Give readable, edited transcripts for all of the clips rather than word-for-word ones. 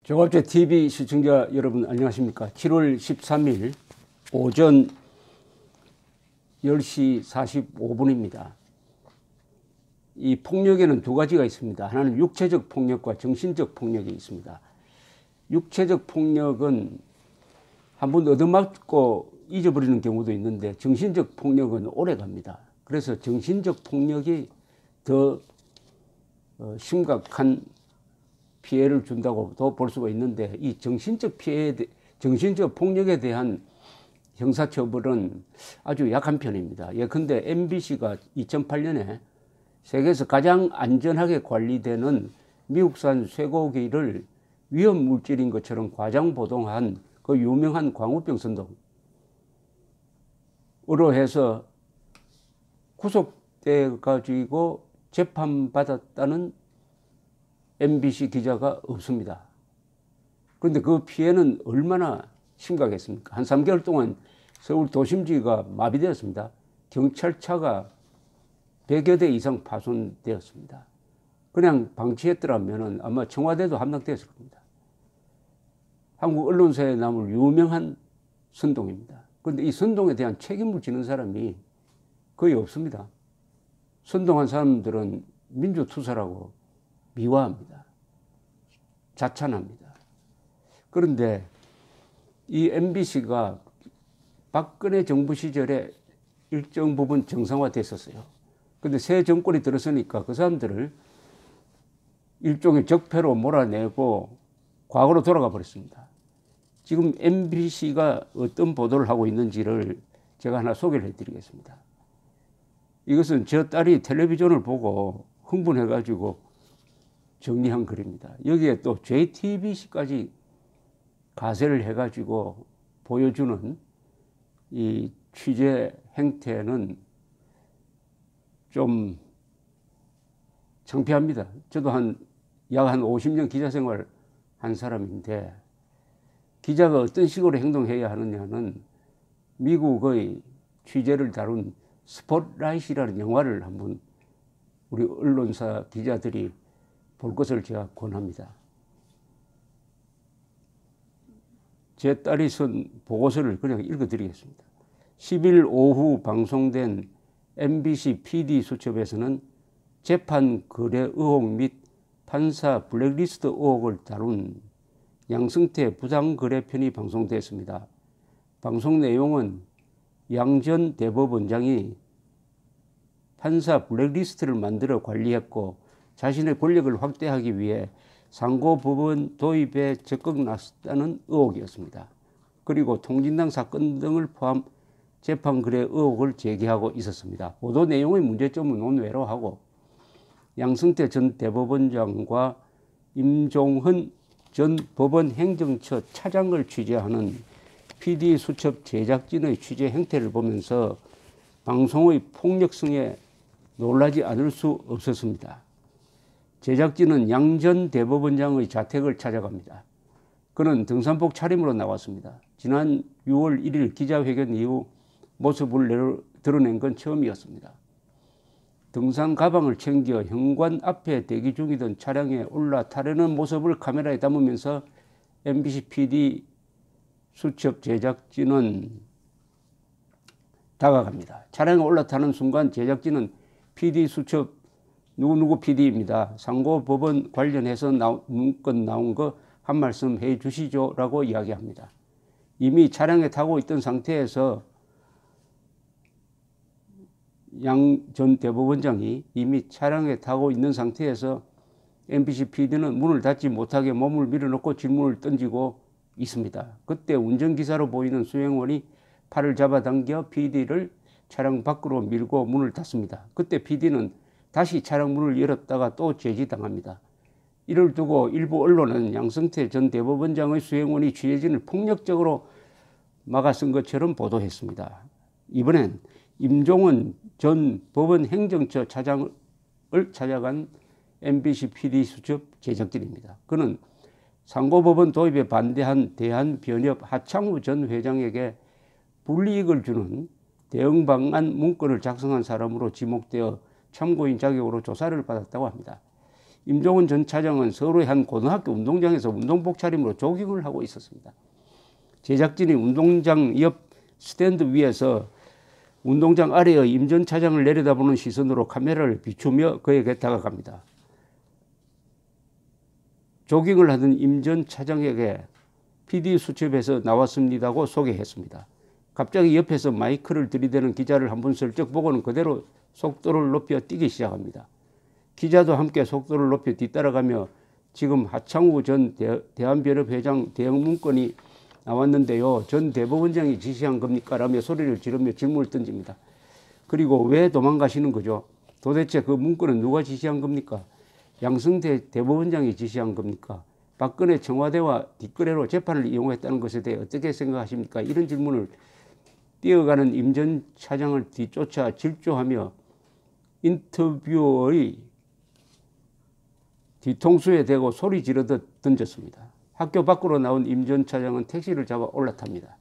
종합제 TV 시청자 여러분 안녕하십니까. 7월 13일 오전 10시 45분입니다. 이 폭력에는 두 가지가 있습니다. 하나는 육체적 폭력과 정신적 폭력이 있습니다. 육체적 폭력은 한번 얻어맞고 잊어버리는 경우도 있는데 정신적 폭력은 오래 갑니다. 그래서 정신적 폭력이 더 심각한 피해를 준다고도 볼 수가 있는데, 이 정신적 정신적 폭력에 대한 형사처벌은 아주 약한 편입니다. 예컨대 MBC가 2008년에 세계에서 가장 안전하게 관리되는 미국산 쇠고기를 위험 물질인 것처럼 과장 보도한 그 유명한 광우병 선동으로 해서 구속돼 가지고 재판받았다는 MBC 기자가 없습니다. 그런데 그 피해는 얼마나 심각했습니까? 한 3개월 동안 서울 도심지가 마비되었습니다. 경찰차가 100여 대 이상 파손되었습니다. 그냥 방치했더라면 아마 청와대도 함락되었을 겁니다. 한국 언론사에 남을 유명한 선동입니다. 그런데 이 선동에 대한 책임을 지는 사람이 거의 없습니다. 선동한 사람들은 민주투사라고 미화합니다. 자찬합니다. 그런데 이 MBC가 박근혜 정부 시절에 일정 부분 정상화됐었어요. 그런데 새 정권이 들어서니까 그 사람들을 일종의 적폐로 몰아내고 과거로 돌아가 버렸습니다. 지금 MBC가 어떤 보도를 하고 있는지를 제가 하나 소개를 해드리겠습니다. 이것은 저 딸이 텔레비전을 보고 흥분해가지고 정리한 글입니다. 여기에 또 JTBC까지 가세를 해가지고 보여주는 이 취재 행태는 좀 창피합니다. 저도 약 한 50년 기자 생활 한 사람인데, 기자가 어떤 식으로 행동해야 하느냐는 미국의 취재를 다룬 스포트라이트라는 영화를 한번 우리 언론사 기자들이 볼 것을 제가 권합니다. 제 딸이 쓴 보고서를 그냥 읽어드리겠습니다. 10일 오후 방송된 MBC PD 수첩에서는 재판 거래 의혹 및 판사 블랙리스트 의혹을 다룬 양승태 부장거래 편이 방송됐습니다. 방송 내용은 양 전 대법원장이 판사 블랙리스트를 만들어 관리했고 자신의 권력을 확대하기 위해 상고법원 도입에 적극 나섰다는 의혹이었습니다. 그리고 통진당 사건 등을 포함 재판 거래 의혹을 제기하고 있었습니다. 보도 내용의 문제점은 논외로 하고 양승태 전 대법원장과 임종헌 전 법원 행정처 차장을 취재하는 PD 수첩 제작진의 취재 행태를 보면서 방송의 폭력성에 놀라지 않을 수 없었습니다. 제작진은 양 전 대법원장의 자택을 찾아갑니다. 그는 등산복 차림으로 나왔습니다. 지난 6월 1일 기자회견 이후 모습을 드러낸 건 처음이었습니다. 등산 가방을 챙겨 현관 앞에 대기 중이던 차량에 올라타려는 모습을 카메라에 담으면서 MBC PD 수첩 제작진은 다가갑니다. 차량에 올라타는 순간 제작진은 PD 수첩 누구누구 PD입니다. 상고법원 관련해서 문건 나온 거 한 말씀 해 주시죠 라고 이야기합니다. 이미 차량에 타고 있던 상태에서 양 전 대법원장이 이미 차량에 타고 있는 상태에서 MBC PD는 문을 닫지 못하게 몸을 밀어넣고 질문을 던지고 있습니다. 그때 운전기사로 보이는 수행원이 팔을 잡아당겨 PD를 차량 밖으로 밀고 문을 닫습니다. 그때 PD는 다시 차량 문을 열었다가 또 제지당합니다. 이를 두고 일부 언론은 양승태 전 대법원장의 수행원이 취재진을 폭력적으로 막아쓴 것처럼 보도했습니다. 이번엔 임종헌 전 법원 행정처 차장을 찾아간 MBC PD 수첩 제작진입니다. 그는 상고법원 도입에 반대한 대한변협 하창우 전 회장에게 불이익을 주는 대응 방안 문건을 작성한 사람으로 지목되어 참고인 자격으로 조사를 받았다고 합니다. 임종원 전 차장은 서울의 한 고등학교 운동장에서 운동복 차림으로 조깅을 하고 있었습니다. 제작진이 운동장 옆 스탠드 위에서 운동장 아래의 임 전 차장을 내려다보는 시선으로 카메라를 비추며 그에게 다가갑니다. 조깅을 하던 임 전 차장에게 PD 수첩에서 나왔습니다고 소개했습니다. 갑자기 옆에서 마이크를 들이대는 기자를 한번 슬쩍 보고는 그대로 속도를 높여 뛰기 시작합니다. 기자도 함께 속도를 높여 뒤따라가며 지금 하창우 전 대한변협회장 대응 문건이 나왔는데요. 전 대법원장이 지시한 겁니까? 라며 소리를 지르며 질문을 던집니다. 그리고 왜 도망가시는 거죠? 도대체 그 문건은 누가 지시한 겁니까? 양승태 대법원장이 지시한 겁니까? 박근혜 청와대와 뒷거래로 재판을 이용했다는 것에 대해 어떻게 생각하십니까? 이런 질문을 뛰어가는 임 전 차장을 뒤쫓아 질주하며 인터뷰어의 뒤통수에 대고 소리 지르듯 던졌습니다. 학교 밖으로 나온 임 전 차장은 택시를 잡아 올라탑니다.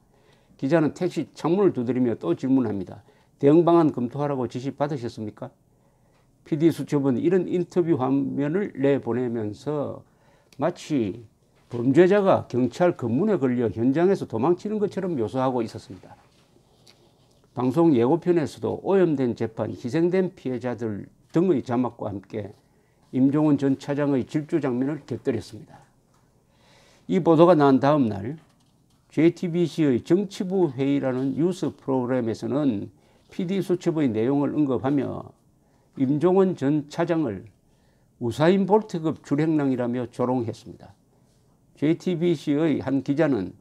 기자는 택시 창문을 두드리며 또 질문합니다. 대응 방안 검토하라고 지시 받으셨습니까? PD 수첩은 이런 인터뷰 화면을 내보내면서 마치 범죄자가 경찰 검문에 걸려 현장에서 도망치는 것처럼 묘사하고 있었습니다. 방송 예고편에서도 오염된 재판, 희생된 피해자들 등의 자막과 함께 임종원 전 차장의 질주 장면을 곁들였습니다. 이 보도가 난 다음 날 JTBC의 정치부 회의라는 뉴스 프로그램에서는 PD수첩의 내용을 언급하며 임종원 전 차장을 우사인 볼트급 주행랑이라며 조롱했습니다. JTBC의 한 기자는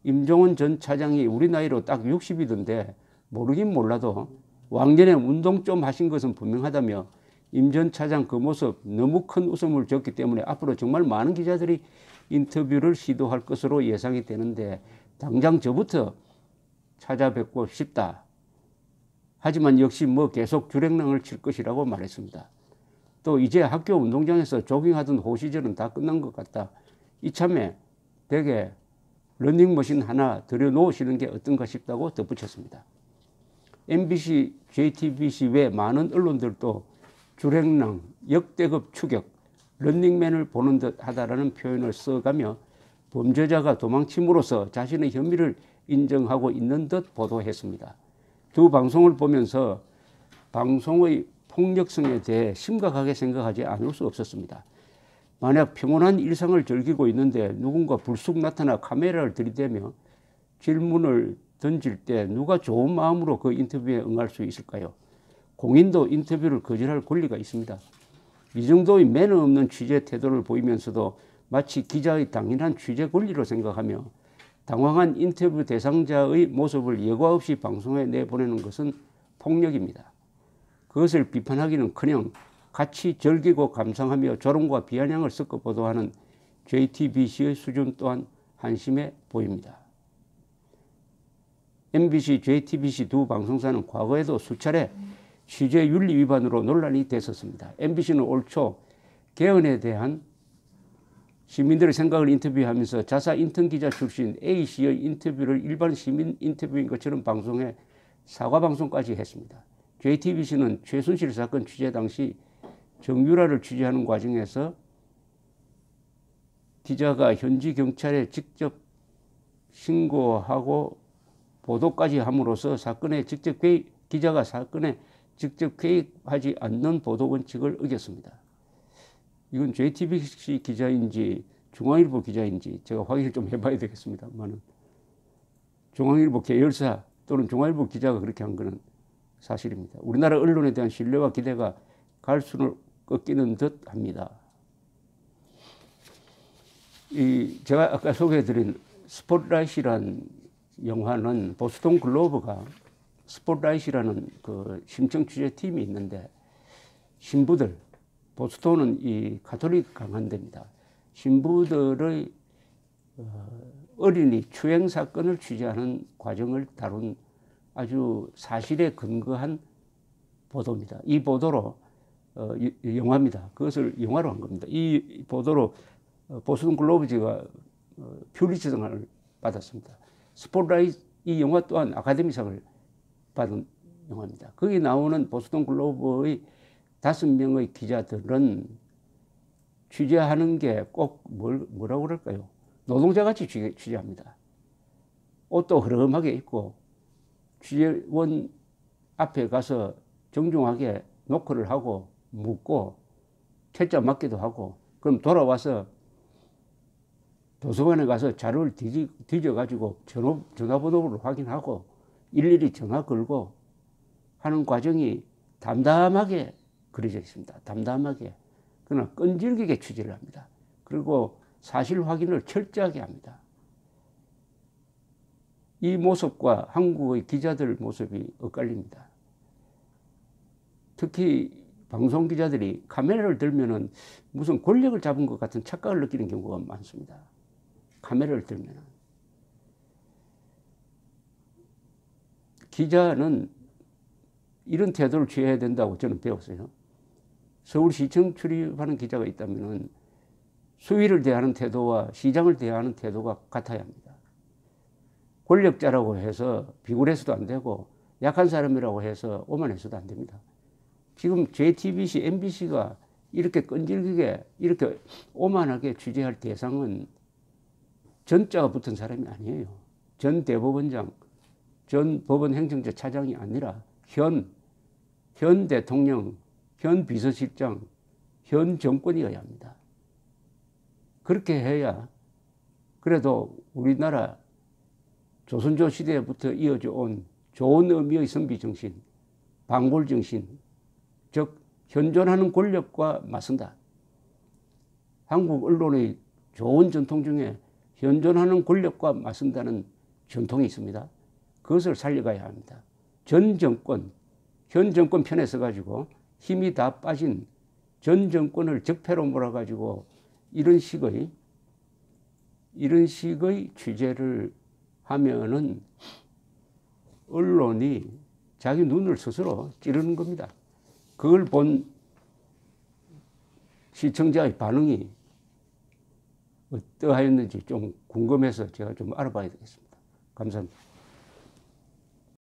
임종원 전 차장이 우리 나이로 딱 60이던데 모르긴 몰라도 왕년에 운동 좀 하신 것은 분명하다며 임 전 차장 그 모습 너무 큰 웃음을 줬기 때문에 앞으로 정말 많은 기자들이 인터뷰를 시도할 것으로 예상이 되는데 당장 저부터 찾아뵙고 싶다. 하지만 역시 뭐 계속 주랭랑을 칠 것이라고 말했습니다. 또 이제 학교 운동장에서 조깅하던 호 시절은 다 끝난 것 같다. 이참에 댁에 러닝머신 하나 들여놓으시는 게 어떤가 싶다고 덧붙였습니다. MBC, JTBC 외 많은 언론들도 주랭랑, 역대급 추격, 런닝맨을 보는 듯 하다라는 표현을 써가며 범죄자가 도망침으로써 자신의 혐의를 인정하고 있는 듯 보도했습니다. 두 방송을 보면서 방송의 폭력성에 대해 심각하게 생각하지 않을 수 없었습니다. 만약 평온한 일상을 즐기고 있는데 누군가 불쑥 나타나 카메라를 들이대며 질문을 던질 때 누가 좋은 마음으로 그 인터뷰에 응할 수 있을까요? 공인도 인터뷰를 거절할 권리가 있습니다. 이 정도의 매너 없는 취재 태도를 보이면서도 마치 기자의 당연한 취재 권리로 생각하며 당황한 인터뷰 대상자의 모습을 예과 없이 방송에 내보내는 것은 폭력입니다. 그것을 비판하기는커녕 같이 즐기고 감상하며 조롱과 비아냥을 섞어 보도하는 JTBC의 수준 또한 한심해 보입니다. MBC, JTBC 두 방송사는 과거에도 수차례 취재윤리 위반으로 논란이 됐었습니다. MBC는 올 초 개헌에 대한 시민들의 생각을 인터뷰하면서 자사 인턴 기자 출신 A씨의 인터뷰를 일반 시민 인터뷰인 것처럼 방송해 사과 방송까지 했습니다. JTBC는 최순실 사건 취재 당시 정유라를 취재하는 과정에서 기자가 현지 경찰에 직접 신고하고 보도까지 함으로써 기자가 사건에 직접 개입하지 않는 보도 원칙을 어겼습니다. 이건 JTBC 기자인지 중앙일보 기자인지 제가 확인을 좀 해봐야 되겠습니다만은 중앙일보 계열사 또는 중앙일보 기자가 그렇게 한 것은 사실입니다. 우리나라 언론에 대한 신뢰와 기대가 갈수록 꺾이는 듯 합니다. 제가 아까 소개해드린 스포트라이트라는 영화는 보스턴 글로브가 스포트라이트라는 그 심층 취재팀이 있는데 신부들, 보스턴은 이 가톨릭 강한 데입니다. 신부들의 어린이 추행 사건을 취재하는 과정을 다룬 아주 사실에 근거한 보도입니다. 이 보도로 영화입니다. 그것을 영화로 한 겁니다. 이 보도로 보스턴 글로브지가 퓰리처상을 받았습니다. 스포트라이트 이 영화 또한 아카데미상을 받은 영화입니다. 거기 나오는 보스턴 글로브의 5명의 기자들은 취재하는 게 꼭 뭐라고 그럴까요? 노동자같이 취재합니다. 옷도 흐름하게 입고 취재원 앞에 가서 정중하게 노크를 하고 묻고 채점 맞기도 하고, 그럼 돌아와서 도서관에 가서 자료를 뒤져가지고 전화번호를 확인하고 일일이 전화 걸고 하는 과정이 담담하게 그려져 있습니다. 담담하게. 그러나 끈질기게 취재를 합니다. 그리고 사실 확인을 철저하게 합니다. 이 모습과 한국의 기자들 모습이 엇갈립니다. 특히 방송 기자들이 카메라를 들면은 무슨 권력을 잡은 것 같은 착각을 느끼는 경우가 많습니다. 카메라를 들면은. 기자는 이런 태도를 취해야 된다고 저는 배웠어요. 서울시청 출입하는 기자가 있다면은 수위를 대하는 태도와 시장을 대하는 태도가 같아야 합니다. 권력자라고 해서 비굴해서도 안 되고 약한 사람이라고 해서 오만해서도 안 됩니다. 지금 JTBC, MBC가 이렇게 끈질기게 이렇게 오만하게 취재할 대상은 전자가 붙은 사람이 아니에요. 전 대법원장, 전 법원행정처 차장이 아니라 현 대통령, 현 비서실장, 현 정권이어야 합니다. 그렇게 해야 그래도 우리나라 조선조 시대부터 이어져 온 좋은 의미의 선비정신, 방골정신, 즉 현존하는 권력과 맞선다. 한국 언론의 좋은 전통 중에 현존하는 권력과 맞선다는 전통이 있습니다. 그것을 살려가야 합니다. 전 정권, 현 정권 편에 서가지고 힘이 다 빠진 전 정권을 적폐로 몰아가지고 이런 식의 취재를 하면은 언론이 자기 눈을 스스로 찌르는 겁니다. 그걸 본 시청자의 반응이 어떠하였는지 좀 궁금해서 제가 좀 알아봐야 되겠습니다. 감사합니다.